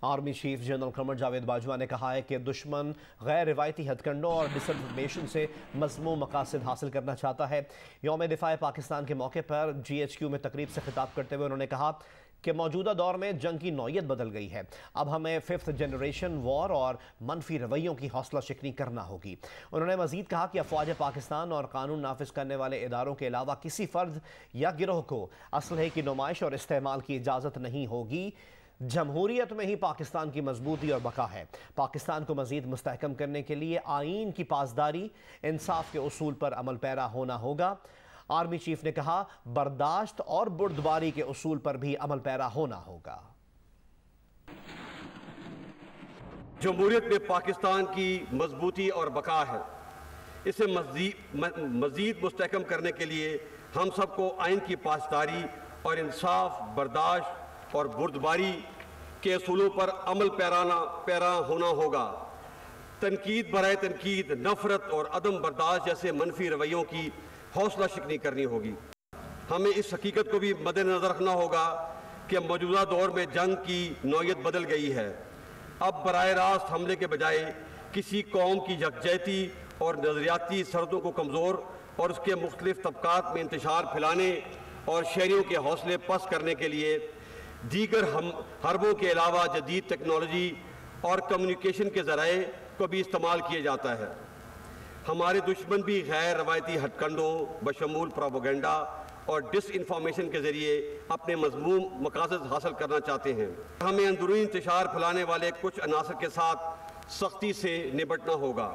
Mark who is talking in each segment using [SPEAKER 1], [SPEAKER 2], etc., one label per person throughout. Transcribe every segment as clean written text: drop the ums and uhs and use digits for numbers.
[SPEAKER 1] Army chief general Qamar Javed Bajwa ने कहा है कि दुश्मन गैर रिवायती हथकंडों और डिसइंफॉर्मेशन से मज़मूम मकासद हासिल करना चाहता है। यौम दिफा पाकिस्तान के मौके पर GHQ में तकरीब से खिताब करते हुए उन्होंने कहा कि मौजूदा दौर में जंग की नौयत बदल गई है। अब हमें 5th जनरेशन वॉर और मनफी रवैयों की हौसला शिकनी करना होगी। उन्होंने मजीद कहा कि अफवाज पाकिस्तान और कानून नाफिज करने वाले इदारों के अलावा किसी फर्द या गिरोह को असलहे की नुमाइश और इस्तेमाल की इजाज़त नहीं होगी। जमहूरियत में ही पाकिस्तान की मजबूती और बका है। पाकिस्तान को मजीद मुस्तहकम करने के लिए आईन की पासदारी, इंसाफ के उसूल पर अमल पैरा होना होगा। आर्मी चीफ ने कहा, बर्दाश्त और बुर्दबारी के उसूल पर भी अमल पैरा होना होगा।
[SPEAKER 2] जमहूरियत में पाकिस्तान की मजबूती और बका है। इसे मजीद मुस्तहकम करने के लिए हम सबको आइन की पासदारी और इंसाफ, बर्दाश्त और बुर्दबारी के असूलों पर अमल पैरा होना होगा। तनकीद बराए तनकीद, नफरत और अदम बर्दाश्त जैसे मनफी रवैयों की हौसला शिकनी करनी होगी। हमें इस हकीकत को भी मद्देनजर रखना होगा कि मौजूदा दौर में जंग की नौयत बदल गई है। अब बराह रास्त हमले के बजाय किसी कौम की यकजहती और नजरियाती सरहदों को कमज़ोर और उसके मुख्तलिफ तबकात में इंतशार फैलाने और शहरियों के हौसले पस्त करने के लिए दीगर हरबों के अलावा जदीद टेक्नोलॉजी और कम्युनिकेशन के ज़राए को भी इस्तेमाल किया जाता है। हमारे दुश्मन भी गैर रवायती हथकंडों बशमूल प्रोपेगेंडा और डिसइंफॉर्मेशन के ज़रिए अपने मज़मूम मकासद हासिल करना चाहते हैं। हमें अंदरूनी इंतशार फैलाने वाले कुछ अनासर के साथ सख्ती से निपटना होगा।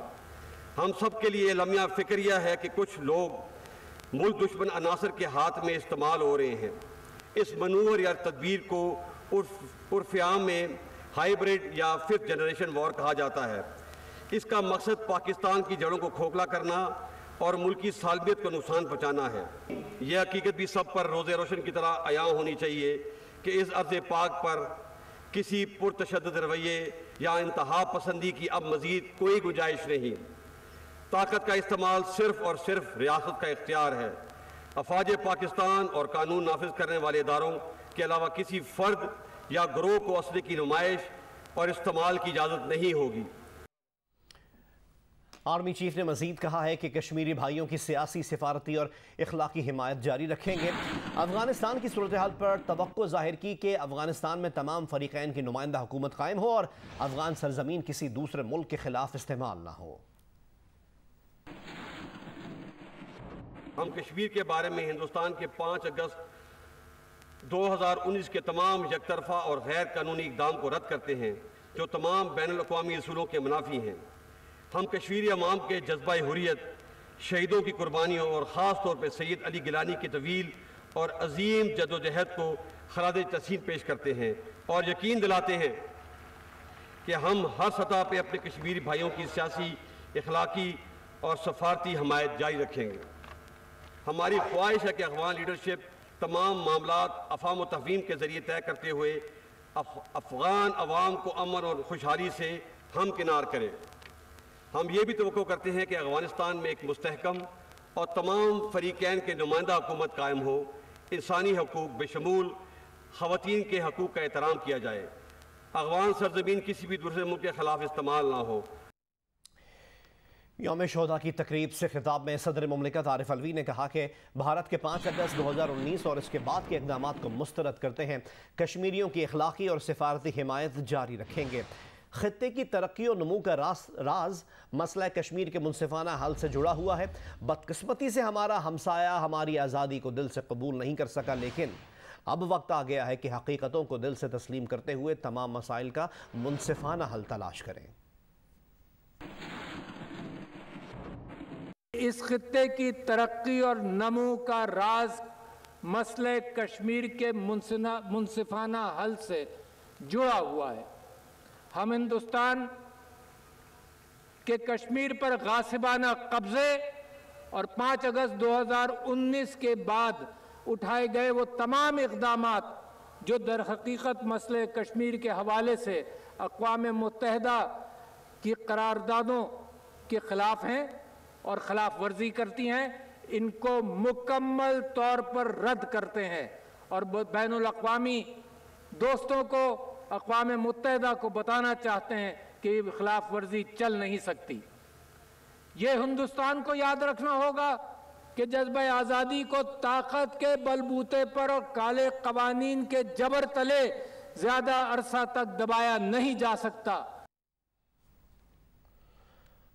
[SPEAKER 2] हम सब के लिए लम्हा फ़िक्रिया है कि कुछ लोग मुल्क दुश्मन अनासर के हाथ में इस्तेमाल हो रहे हैं। इस मनूवर या तदबीर को उर्फ़-ए-आम में हाइब्रिड या 5th जनरेशन वॉर कहा जाता है। इसका मकसद पाकिस्तान की जड़ों को खोखला करना और मुल्की सालमियत को नुकसान पहुँचाना है। यह हकीकत भी सब पर रोज़े रोशन की तरह आया होनी चाहिए कि इस अर्ज़ पाक पर किसी पुरतशद्दुद रवैये या इंतहा पसंदी की अब मज़ीद कोई गुंजाइश नहीं। ताकत का इस्तेमाल सिर्फ और सिर्फ रियासत का इख्तियार है। अफवाज पाकिस्तान और कानून नाफिज करने वाले इदारों के अलावा किसी फ़र्द या गिरोह को असले की नुमाइश और इस्तेमाल की इजाज़त नहीं होगी।
[SPEAKER 1] आर्मी चीफ ने मजीद कहा है कि कश्मीरी भाइयों की सियासी, सिफारती और इखलाकी हिमायत जारी रखेंगे। अफगानिस्तान की सूरत हाल पर तवक्को जाहिर की कि अफगानिस्तान में तमाम फरीकैन की नुमाइंदा हुकूमत कायम हो और अफगान सरजमीन किसी दूसरे मुल्क के खिलाफ इस्तेमाल ना हो।
[SPEAKER 2] हम कश्मीर के बारे में हिंदुस्तान के 5 अगस्त 2019 के तमाम यकतरफा और गैर कानूनी इक़दाम को रद्द करते हैं जो तमाम बैनुल अक़वामी असूलों के मुनाफी हैं। हम कश्मीरी अवाम के जज्बा हुर्रियत, शहीदों की कुर्बानियों और ख़ास तौर पर सैयद अली गिलानी की तवील और अजीम जद्दोजहद को खराज तहसीन पेश करते हैं और यकीन दिलाते हैं कि हम हर सतह पर अपने कश्मीरी भाइयों की सियासी, इखलाकी और सफारती हमायत जारी रखेंगे। हमारी ख्वाहिश है कि अफगान लीडरशिप तमाम मामलात अफ़ाम व तफ़हीम के ज़रिए तय करते हुए अफ़गान अवाम को अमन और खुशहाली से हमकिनार करे। हम ये भी तवक्को करते हैं कि अफ़गानिस्तान में एक मुस्तहकम और तमाम फरीकैन के नुमाइंदा हुकूमत कायम हो, इंसानी हकूक़ बेशमूल ख़वातीन के हकूक़ का एहतराम किया जाए, अफ़गान सरज़मीन किसी भी दूसरे मुल्क के ख़िलाफ़ इस्तेमाल ना हो।
[SPEAKER 1] यौम शोहदा की तकरीब से खिताब में सदर मुमलिकत आरिफ अलवी ने कहा कि भारत के 5 अगस्त 2019 और इसके बाद के इक़दाम को मुस्तरद करते हैं कश्मीरियों की अखलाकी और सिफारती हिमायत जारी रखेंगे। खित्ते की तरक्की और नमू का राज मसला कश्मीर के मुनसिफाना हल से जुड़ा हुआ है। बदकिस्मती से हमारा हमसाया हमारी आज़ादी को दिल से कबूल नहीं कर सका, लेकिन अब वक्त आ गया है कि हकीकतों को दिल से तस्लीम करते हुए तमाम मसाइल का मुनसिफाना हल तलाश करें।
[SPEAKER 3] इस खित्ते की तरक्की और नमू का राज मसले कश्मीर के मुनसिफाना हल से जुड़ा हुआ है। हम हिंदुस्तान के कश्मीर पर गासिबाना कब्जे और 5 अगस्त 2019 के बाद उठाए गए वो तमाम इक़दामात जो दर हकीकत मसले कश्मीर के हवाले से अक़वाम मुत्तहिदा की करारदादों के ख़िलाफ़ हैं और ख़िलाफ़ वर्जी करती हैं, इनको मुकम्मल तौर पर रद्द करते हैं और बैनुल अक़वामी दोस्तों को अक़वाम मुत्तहिदा को बताना चाहते हैं कि खिलाफ वर्जी चल नहीं सकती। ये हिंदुस्तान को याद रखना होगा कि जज्बा आज़ादी को ताकत के बलबूते पर और काले कवानीन के जबर तले ज्यादा अरसा तक दबाया नहीं जा सकता।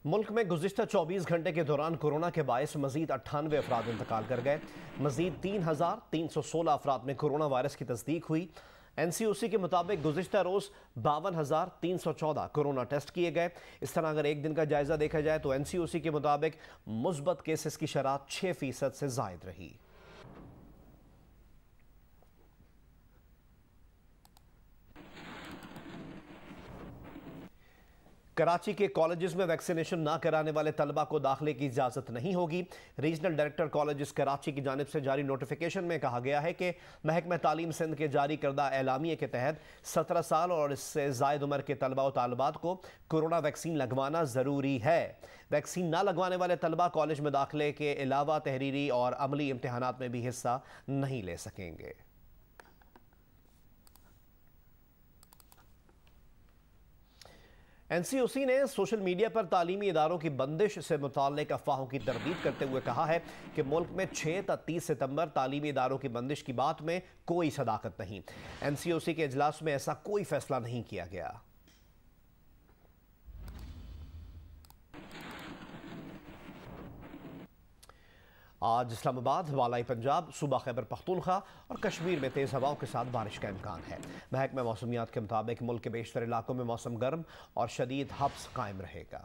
[SPEAKER 1] मुल्क में गुज़िश्ता 24 घंटे के दौरान कोरोना के बायस मजीद 98 अफराद इंतकाल कर गए। मजीद 3,316 अफराद में कोरोना वायरस की तस्दीक हुई। NCOC के मुताबिक गुज़िश्ता रोज़ 52,314 कोरोना टेस्ट किए गए। इस तरह अगर एक दिन का जायजा देखा जाए तो NCOC के मुताबिक मुस्बत केसेस की शरह 6% से जायद रही। कराची के कॉलेजेस में वैक्सीनेशन ना कराने वाले तलबा को दाखिले की इजाज़त नहीं होगी। रीजनल डायरेक्टर कॉलेजेस कराची की जानिब से जारी नोटिफिकेशन में कहा गया है कि महकमा तालीम सिंध के जारी करदा एलामिये के तहत 17 साल और इससे ज़ायद उम्र के तलबा और तालिबात को कोरोना वैक्सीन लगवाना ज़रूरी है। वैक्सीन ना लगवाने वाले तलबा कॉलेज में दाखिले के अलावा तहरीरी और अमली इम्तहानात में भी हिस्सा नहीं ले सकेंगे। NCOC ने सोशल मीडिया पर तालीमी इदारों की बंदिश से मुताल्लिक अफवाहों की तरदीद करते हुए कहा है कि मुल्क में 6 ता 30 सितंबर तालीमी इदारों की बंदिश की बात में कोई सदाकत नहीं। NCOC के इजलास में ऐसा कोई फैसला नहीं किया गया। आज इस्लामाबाद, वालाई पंजाब, सूबा खैबर पख्तूनख्वा और कश्मीर में तेज़ हवाओं के साथ बारिश का इम्कान है। महकमा मौसमियात के मुताबिक मुल्क के बेशतर इलाकों में मौसम गर्म और शदीद हब्स कायम रहेगा।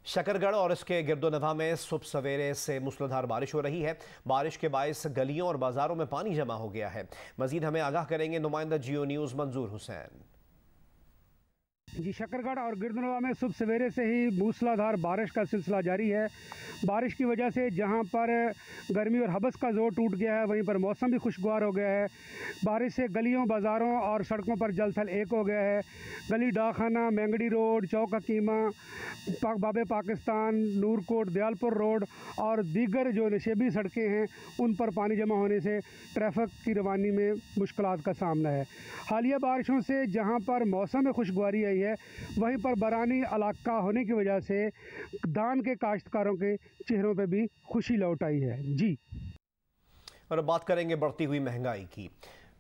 [SPEAKER 1] शकरगढ़ और इसके गिरदोनवा में सुबह सवेरे से मूसलाधार बारिश हो रही है। बारिश के बायस गलियों और बाजारों में पानी जमा हो गया है। मजीद हमें आगाह करेंगे नुमाइंदा जियो न्यूज़ मंजूर हुसैन।
[SPEAKER 4] जी, शकरगढ़ और गिरदनवा में सुबह सवेरे से ही मूसलाधार बारिश का सिलसिला जारी है। बारिश की वजह से जहां पर गर्मी और हबस का जोर टूट गया है, वहीं पर मौसम भी खुशगवार हो गया है। बारिश से गलियों, बाज़ारों और सड़कों पर जल थल एक हो गया है। गली डाखाना, मैंगड़ी रोड, चौक हकीमा, बाबे पाकिस्तान, नूरकोट, दयालपुर रोड और दीगर जो नशेबी सड़कें हैं उन पर पानी जमा होने से ट्रैफिक की रवानी में मुश्किलात का सामना है। हालिया बारिशों से जहाँ पर मौसम में खुशगवारी आई है, वहीं पर बरानी इलाका होने की वजह से धान के काश्तकारों के चेहरों पे भी खुशी लौट आई है। जी,
[SPEAKER 1] और अब बात करेंगे बढ़ती हुई महंगाई की।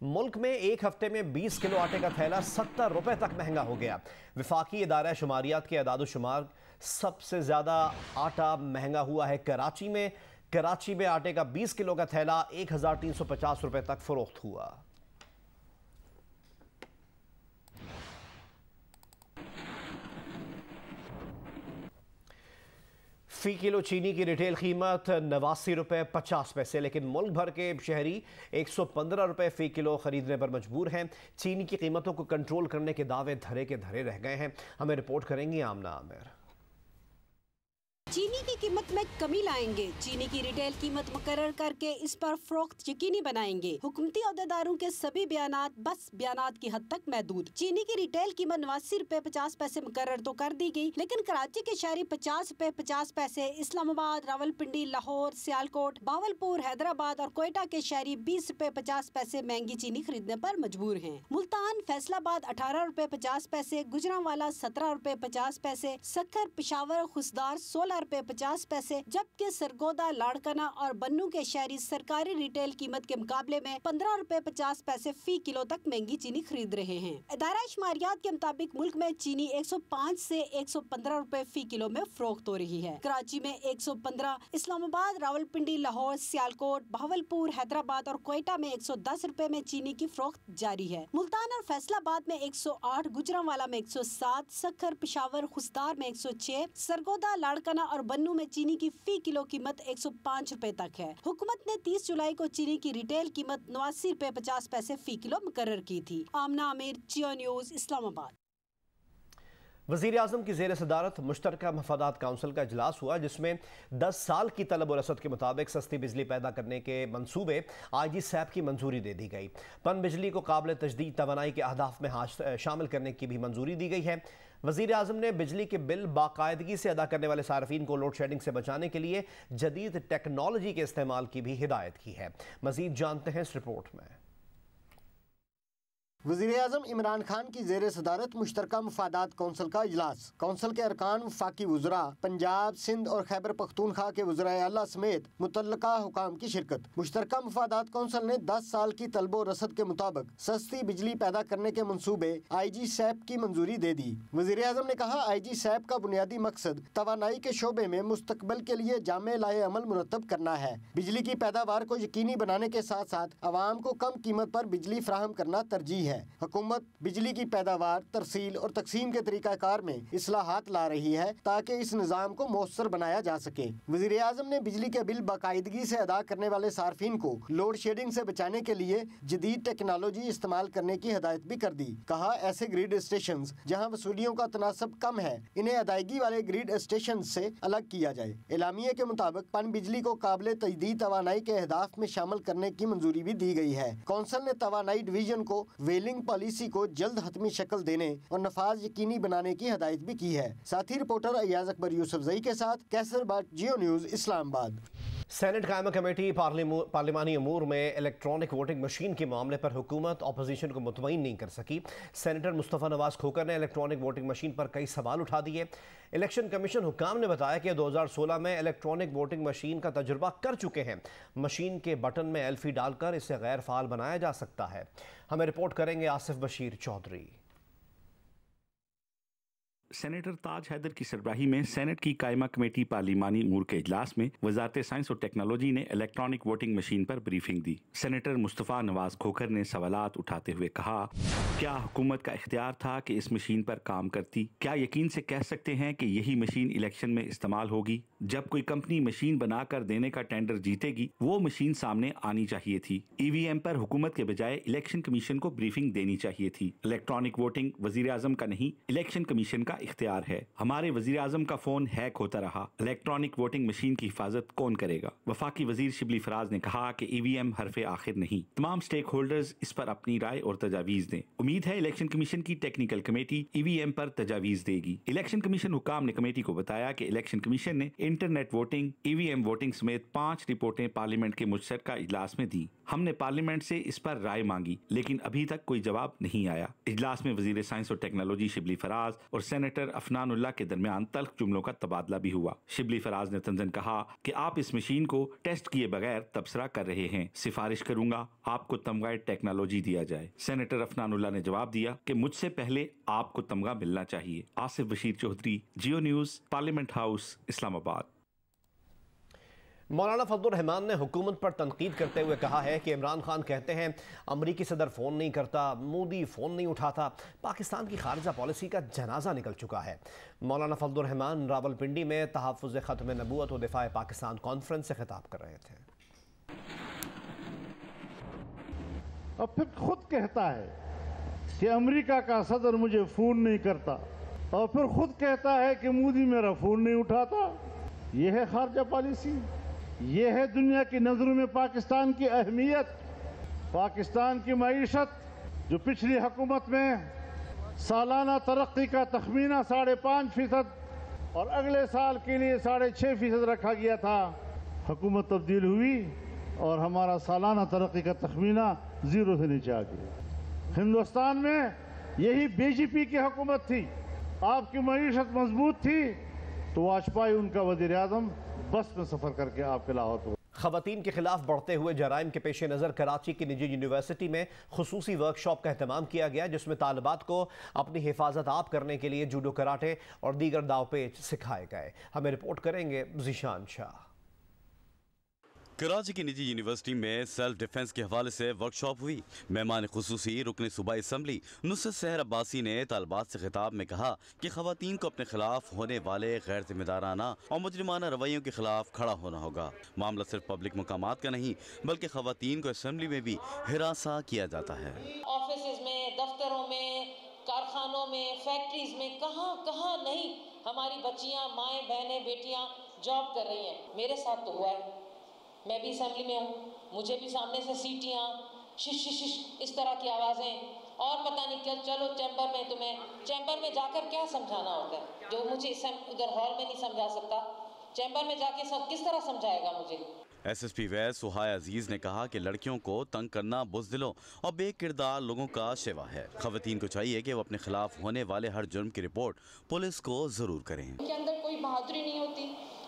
[SPEAKER 1] मुल्क में एक हफ्ते में 20 किलो आटे का थैला 70 रुपए तक महंगा हो गया। विफाकी इदारा शुमारियात के अदाद-ओ-शुमार सबसे ज़्यादा आटा महंगा हुआ है कराची में। कराची में आटे का 20 किलो का थैला 1350 रुपए तक फरोख्त हुआ। फ़ी किलो चीनी की रिटेल कीमत 89 रुपये 50 पैसे, लेकिन मुल्क भर के शहरी 115 रुपये फ़ी किलो ख़रीदने पर मजबूर हैं। चीनी की कीमतों को कंट्रोल करने के दावे धरे के धरे रह गए हैं। हमें रिपोर्ट करेंगी आमना आमिर।
[SPEAKER 5] चीनी की कीमत में कमी लाएंगे, चीनी की रिटेल कीमत मुकर्रर करके इस पर फरोख्त यकीनी बनाएंगे। हुकूमती अहदेदारों के सभी बयानात बस बयानात की हद तक महदूद। चीनी की रिटेल कीमत 89 रुपए 50 पैसे मुकर्रर तो कर दी गई, लेकिन कराची के शहरी 50 रुपए 50 पैसे, इस्लामाबाद, रावलपिंडी, लाहौर, सियालकोट, बावलपुर, हैदराबाद और कोयटा के शहरी 20 रुपए 50 पैसे महंगी चीनी खरीदने पर मजबूर हैं। मुल्तान, फैसलाबाद 18 रुपए 50 पैसे, गुजरांवाला 17 रुपए 50 पैसे, सक्खर, पिशावर, खुसदार 16 रुपए 50 पैसे, जबकि सरगोदा, लाड़काना और बन्नू के शहरी सरकारी रिटेल कीमत के मुकाबले में 15 रुपए 50 पैसे फी किलो तक महंगी चीनी खरीद रहे हैं। इदारा शुमारियात के मुताबिक मुल्क में चीनी 105 से 115 रुपए फी किलो में फरोख्त हो रही है। कराची में 115, इस्लामाबाद, रावलपिंडी, लाहौर, सियालकोट, बहावलपुर, हैदराबाद और कोयटा में 110 रुपए में चीनी की फरोख्त जारी है। मुल्तान और फैसलाबाद में 108, गुजरांवाला में 107, सक्खर, पिशावर, खुसदार में 106, सरगोदा, लाड़काना और बन्नू में चीनी की फी किलो कीमत 105 रुपए तक है। हुकूमत ने 30 जुलाई को चीनी की रिटेल कीमत 89 रुपए 50 पैसे फी किलो मुकर्रर की थी। आमना आमिर, जियो न्यूज़, इस्लामाबाद।
[SPEAKER 1] वज़ीर आज़म की ज़ेर सदारत मुश्तरका मफादात काउंसिल का इजलास हुआ, जिसमें 10 साल की तलब और रसद के मुताबिक सस्ती बिजली पैदा करने के मंसूबे IG सैप की मंजूरी दे दी गई। पन बिजली को काबिल तजदीद तवानाई के अहदाफ में शामिल करने की भी मंजूरी दी गई है। वज़ीर आज़म ने बिजली के बिल बाकायदगी से अदा करने वाले सार्फिन को लोड शेडिंग से बचाने के लिए जदीद टेक्नोलॉजी के इस्तेमाल की भी हिदायत की है। मज़ीद जानते हैं इस रिपोर्ट में।
[SPEAKER 6] वज़ीर आज़म इमरान खान की ज़ेर सदारत मुश्तरका मफादात कौंसल का इजलास। कौंसल के अरकान, वफाकी वज़रा, पंजाब, सिंध और खैबर पख्तूनख्वा के वज़राए आला समेत मुतल्लका हुकाम की शिरकत। मुश्तरका मफादात कौंसल ने 10 साल की तलब और रसद के मुताबिक सस्ती बिजली पैदा करने के मंसूबे IG सैप की मंजूरी दे दी। वज़ीर आज़म ने कहा, IG सैप का बुनियादी मकसद तवानाई के शोबे में मुस्तकबिल के लिए जामे लाए अमल मुरतब करना है। बिजली की पैदावार को यकीनी बनाने के साथ साथ अवाम को कम कीमत पर बिजली फराहम करना तरजीह है। हुकूमत बिजली की पैदावार, तरसील और तकसीम के तरीकाकार में इस्लाहात ला रही है ताकि इस निज़ाम को मौसर बनाया जा सके। वज़ीर आज़म ने बिजली के बिल बाकायदगी से अदा करने वाले सार्फिन को लोड शेडिंग से बचाने के लिए जदीद टेक्नोलॉजी इस्तेमाल करने की हिदायत भी कर दी। कहा, ऐसे ग्रिड स्टेशन जहाँ वसूलियों का तनासब कम है, इन्हें अदायगी वाले ग्रिड स्टेशन से अलग किया जाए। एलामिया के मुताबिक पन बिजली को काबिल तजदीद तवानाई के अहदाफ में शामिल करने की मंजूरी भी दी गई है। कौंसिल ने तवानाई डिवीजन को वेलिंग पॉलिसी को जल्द हतमी शक्ल देने और नफाज यकीनी बनाने की हिदायत भी की है। साथी रिपोर्टर अयाज अकबर यूसुफजई के साथ कैसर भट्ट, जियो न्यूज़, इस्लामाबाद।
[SPEAKER 1] सेनेट कायमा कमेटी पार्लिमानी अमूर में इलेक्ट्रॉनिक वोटिंग मशीन के मामले पर हुकूमत अपोजिशन को मुतमईन नहीं कर सकी। सेनेटर मुस्तफ़ा नवाज खोकर ने इलेक्ट्रॉनिक वोटिंग मशीन पर कई सवाल उठा दिए। इलेक्शन कमीशन हुकाम ने बताया कि 2016 में इलेक्ट्रॉनिक वोटिंग मशीन का तजुर्बा कर चुके हैं। मशीन के बटन में एल्फी डालकर इसे गैर फाल बनाया जा सकता है। हमें रिपोर्ट करेंगे आसिफ बशीर चौधरी।
[SPEAKER 7] सेनेटर ताज हैदर की सरबराही में सेनेट की कायमा कमेटी पार्लिमानी अमूर के इजलास में वजारत साइंस और टेक्नोलॉजी ने इलेक्ट्रॉनिक वोटिंग मशीन पर ब्रीफिंग दी। सेनेटर मुस्तफ़ा नवाज खोखर ने सवालात उठाते हुए कहा, क्या हुकूमत का इख्तियार था कि इस मशीन पर काम करती? क्या यकीन से कह सकते हैं कि यही मशीन इलेक्शन में इस्तेमाल होगी? जब कोई कंपनी मशीन बनाकर देने का टेंडर जीतेगी, वो मशीन सामने आनी चाहिए थी। EVM पर हुकूमत के बजाय इलेक्शन कमीशन को ब्रीफिंग देनी चाहिए थी। इलेक्ट्रॉनिक वोटिंग वजीर आजम का नहीं, इलेक्शन कमीशन का इख्तियार है। हमारे वजीर आजम का फोन हैक होता रहा, इलेक्ट्रॉनिक वोटिंग मशीन की हिफाजत कौन करेगा? वफाकी वजीर शिबली फराज ने कहा कि EVM हरफे आखिर नहीं, तमाम स्टेक होल्डर्स इस पर अपनी राय और तजावीज दें। उम्मीद है इलेक्शन कमीशन की टेक्निकल कमेटी EVM पर तजावीज देगी। इलेक्शन कमीशन हुकाम ने कमेटी को बताया कि इलेक्शन कमीशन ने इंटरनेट वोटिंग, EVM वोटिंग समेत 5 रिपोर्टें पार्लियामेंट के मुश्तरका इजलास में दी। हमने पार्लियामेंट से इस पर राय मांगी, लेकिन अभी तक कोई जवाब नहीं आया। इजलास में वजीर साइंस और टेक्नोलॉजी शिबली फराज और सेनेटर अफनानुल्लाह के दरमियान तल्ख जुमलों का तबादला भी हुआ। शिबली फराज ने तंजन कहा कि आप इस मशीन को टेस्ट किए बगैर तबसरा कर रहे हैं। सिफारिश करूंगा आपको तमगा टेक्नोलॉजी दिया जाए। सेनेटर अफनानुल्लाह ने जवाब दिया कि मुझसे पहले आपको तमगा मिलना चाहिए। आसिफ बशीर चौधरी, जियो न्यूज़, पार्लियामेंट हाउस, इस्लामाबाद।
[SPEAKER 1] मौलाना फजलुर रहमान ने हुकूमत पर तनकीद करते हुए कहा है कि इमरान खान कहते हैं अमरीकी सदर फ़ोन नहीं करता, मोदी फ़ोन नहीं उठाता। पाकिस्तान की खारजा पॉलिसी का जनाजा निकल चुका है। मौलाना फजलुर रहमान रावलपिंडी में तहफ़्फ़ुज़ ख़त्म नबूवत और दिफ़ा पाकिस्तान कॉन्फ्रेंस से खिताब कर रहे थे।
[SPEAKER 8] अब फिर खुद कहता है कि अमेरिका का सदर मुझे फ़ोन नहीं करता, और फिर खुद कहता है कि मोदी मेरा फ़ोन नहीं उठाता। यह है खारजा पॉलिसी, ये है दुनिया की नज़रों में पाकिस्तान की अहमियत। पाकिस्तान की मईशत जो पिछली हुकूमत में सालाना तरक्की का तखमीना 5.5% और अगले साल के लिए 6.5% रखा गया था, हुकूमत तब्दील हुई और हमारा सालाना तरक्की का तखमीना 0 से नीचे आ गया। हिंदुस्तान में यही बीजेपी की हुकूमत थी, आपकी मईशत मजबूत थी तो वाजपेयी उनका वजीर आज़म बस में सफर करके आपके लाहौर को।
[SPEAKER 1] खवातीन के खिलाफ बढ़ते हुए जराइम के पेश नज़र कराची की निजी यूनिवर्सिटी में खुसूसी वर्कशॉप का एहतमाम किया गया, जिसमें तालिबात को अपनी हिफाजत आप करने के लिए जूडो, कराटे और दीगर दावपेच सिखाए गए। हमें रिपोर्ट करेंगे ज़ीशान शाह।
[SPEAKER 9] कराची की निजी यूनिवर्सिटी में सेल्फ डिफेंस के हवाले से वर्कशॉप हुई। मेहमान खुसूसी रुकन सूबाई असम्बली नुसरत सहर अब्बासी ने तालिबात से खिताब में कहा कि खवातीन को अपने खिलाफ होने वाले गैर जिम्मेदाराना और मुजरिमाना रवैयों के खिलाफ खड़ा होना होगा। मामला सिर्फ पब्लिक मकामात का नहीं बल्कि खवातीन को असम्बली में भी हिरासा किया जाता है।
[SPEAKER 10] ऑफिस में, दफ्तरों में, कारखानों में, फैक्ट्रीज में, कहाँ नहीं हमारी बच्चियां, माएँ, बहनें, बेटियां जॉब कर रही हैं। मेरे साथ तो हुआ है, मैं भी असेंबली में हूँ, मुझे भी सामने से सीटियाँ, शिश शिश शिश इस तरह की आवाज़ें, और पता नहीं क्या, चलो चैम्बर में, तुम्हें चैम्बर में जाकर क्या समझाना होता है जो मुझे उधर हॉल में नहीं समझा सकता, चैम्बर में जाके किस तरह समझाएगा मुझे।
[SPEAKER 9] SSP वैस सुहाय अजीज ने कहा कि लड़कियों को तंग करना बुज़दिलों और बेकिरदार लोगों का शिवा है। ख़वातीन को चाहिए कि वो अपने खिलाफ होने वाले हर जुर्म की रिपोर्ट पुलिस को ज़रूर करें।
[SPEAKER 11] उनके अंदर कोई बहादुरी नहीं होती,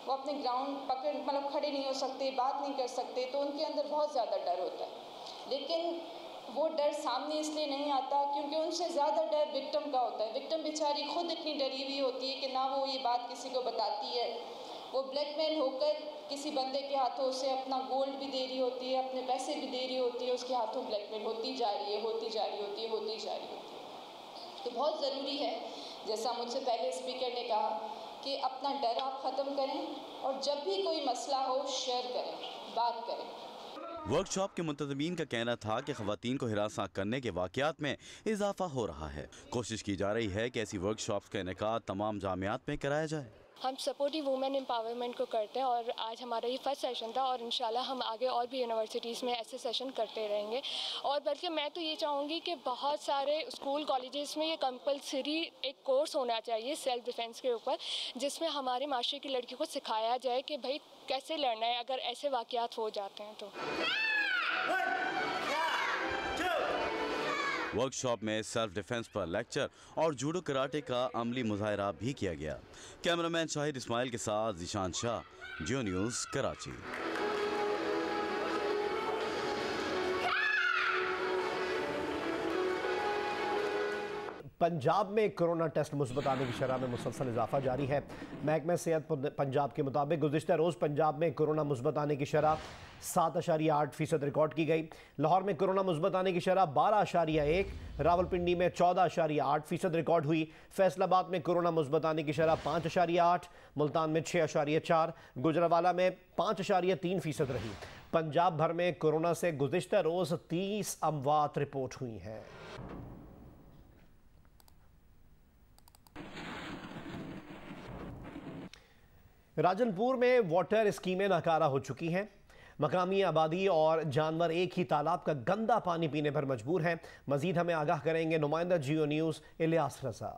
[SPEAKER 11] वो अपने ग्राउंड पकड़ खड़े नहीं हो सकते, बात नहीं कर सकते, तो उनके अंदर बहुत ज़्यादा डर होता है। लेकिन वो डर सामने इसलिए नहीं आता क्योंकि उनसे ज़्यादा डर विक्टिम का होता है। विक्टिम बेचारी खुद इतनी डरी हुई होती है कि ना वो ये बात किसी को बताती है, वो ब्लैकमेल होकर किसी बंदे के हाथों से अपना गोल्ड भी दे रही होती है, अपने पैसे भी दे रही होती है, उसके हाथों ब्लैकमेल होती जा रही है। तो बहुत ज़रूरी है, जैसा मुझसे पहले स्पीकर ने कहा, कि अपना डर आप ख़त्म करें और जब भी कोई मसला हो शेयर करें, बात करें।
[SPEAKER 9] वर्कशॉप के मुंतज़मीन का कहना था कि ख़वातीन को हिरासा करने के वाक़यात में इजाफा हो रहा है। कोशिश की जा रही है कि ऐसी वर्कशॉप्स का इनेकाद तमाम जामियात में कराया जाए।
[SPEAKER 12] हम सपोर्टिव वुमेन एम्पावरमेंट को करते हैं और आज हमारा ये फर्स्ट सेशन था और इंशाल्लाह हम आगे और भी यूनिवर्सिटीज़ में ऐसे सेशन करते रहेंगे। और बल्कि मैं तो ये चाहूँगी कि बहुत सारे स्कूल कॉलेजेस में ये कंपलसरी एक कोर्स होना चाहिए सेल्फ डिफेंस के ऊपर, जिसमें हमारे माशरे की लड़की को सिखाया जाए कि भाई कैसे लड़ना है अगर ऐसे वाक़यात हो जाते हैं तो।
[SPEAKER 9] वर्कशॉप में सेल्फ डिफेंस पर लेक्चर और जूडो कराटे का अमली मुजाहरा भी किया गया। कैमरामैन शाहिद इस्माइल के साथ जिशान शाह, जियो न्यूज़, कराची।
[SPEAKER 1] पंजाब में कोरोना टेस्ट मुस्बत आने की शरह में मुसलसल इजाफा जारी है। महकमा सेहत पंजाब के मुताबिक गुज़िश्ता रोज़ पंजाब में कोरोना मुस्बत आने की शरह 7.8% रिकॉर्ड की गई। लाहौर में कोरोना मुस्बत आने की शरह 12.1, रावलपिंडी में 14.8% रिकॉर्ड हुई। फैसलाबाद में कोरोना मुस्बत आने की शरह 5.8, मुल्तान में 6.4, गुजरावाला में 5.3% रही। पंजाब भर में कोरोना से गुज़िश्ता रोज़ 30 अमवात रिपोर्ट हुई हैं। राजनपुर में वाटर स्कीमें नाकारा हो चुकी हैं। मकामी आबादी और जानवर एक ही तालाब का गंदा पानी पीने पर मजबूर हैं। मजीद हमें आगाह करेंगे नुमाइंदा जियो न्यूज़ इलियास रजा।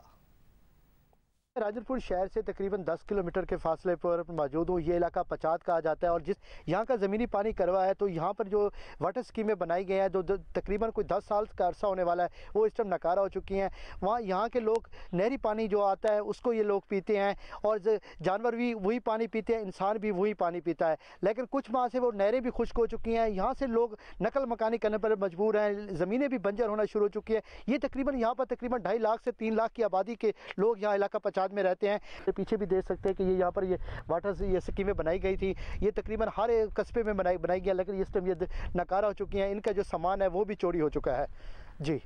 [SPEAKER 13] राजनपुर शहर से तकरीबन 10 किलोमीटर के फासले पर मौजूद हूँ। ये इलाका पचात कहा जाता है और जिस यहाँ का ज़मीनी पानी करवा है, तो यहाँ पर जो वाटर स्कीमें बनाई गई हैं जो तकरीबन कोई 10 साल का अरसा होने वाला है, वो इस टाइम नकारा हो चुकी हैं। वहाँ यहाँ के लोग नहरी पानी जो आता है उसको ये लोग पीते हैं और जानवर भी वही पानी पीते हैं, इंसान भी वही पानी पीता है। लेकिन कुछ माह से वो नहरें भी खुश्क हो चुकी हैं। यहाँ से लोग नकल मकानी करने पर मजबूर हैं, ज़मीनें भी बंजर होना शुरू हो चुकी है। ये तकरीबन यहाँ पर तकरीबन 2.5 लाख से 3 लाख की आबादी के लोग यहाँ इलाका पचात में रहते हैं। पीछे भी देख सकते हैं कि ये यहाँ पर ये वाटर से ये स्कीमें बनाई गई थी। ये तकरीबन हर एक कस्बे में बनाई गई, लेकिन इस टाइम ये नकारा हो चुकी हैं। इनका जो सामान है वो भी चोरी हो चुका है। जी।